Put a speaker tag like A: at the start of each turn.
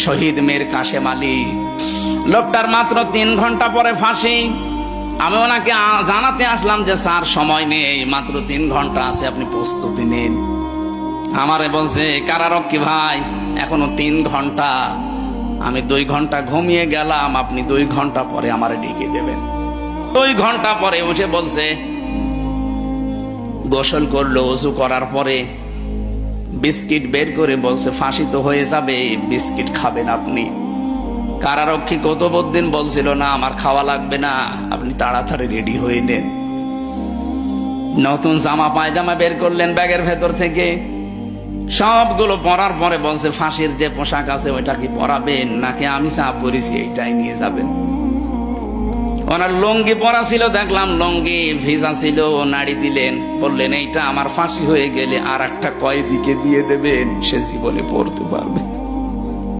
A: শহীদ মীর কাশেম আলী। লোকটার মাত্র 3 ঘন্টা পরে ফাঁসি। আমি ওনাকে জানাতে আসলাম যে স্যার সময় নেই, মাত্র 3 ঘন্টা আছে, আপনি প্রস্তুতি নিন। আমারে বলছে কারারক্ষী ভাই এখনো 3 ঘন্টা, আমি 2 ঘন্টা ঘুমিয়ে গেলাম, আপনি 2 ঘন্টা পরে আমারে ডেকে দেবেন। 2 ঘন্টা পরে উঠে বলছে, গোসল করলো, ওযু করার পরে বিস্কিট বের করে বলছে ফাঁসি তো হয়ে যাবে, বিস্কিট খাবেন আপনি। কারারক্ষী কুতুবউদ্দিন বলছিল না আমার খাওয়া লাগবে না, আপনি তাড়াতাড়ি রেডি হয়ে নেন। নতুন জামা পায়জামা বের করলেন ব্যাগের ভেতর থেকে, সবগুলো পরার পরে বলছে ফাঁসির যে পোশাক আছে ওইটা কি পরাবেন নাকি আমি যা পরেছি এইটাই নিয়ে যাবেন। ওনার লুঙ্গি পরা ছিল, দেখলাম লুঙ্গি ভিজা ছিল, নাড়ি দিলেন, বললেন এইটা আমার ফাঁসি হয়ে গেলে আর একটা কয়েদিকে দিয়ে দেবেন, সে জীবনে পড়তে পারবে।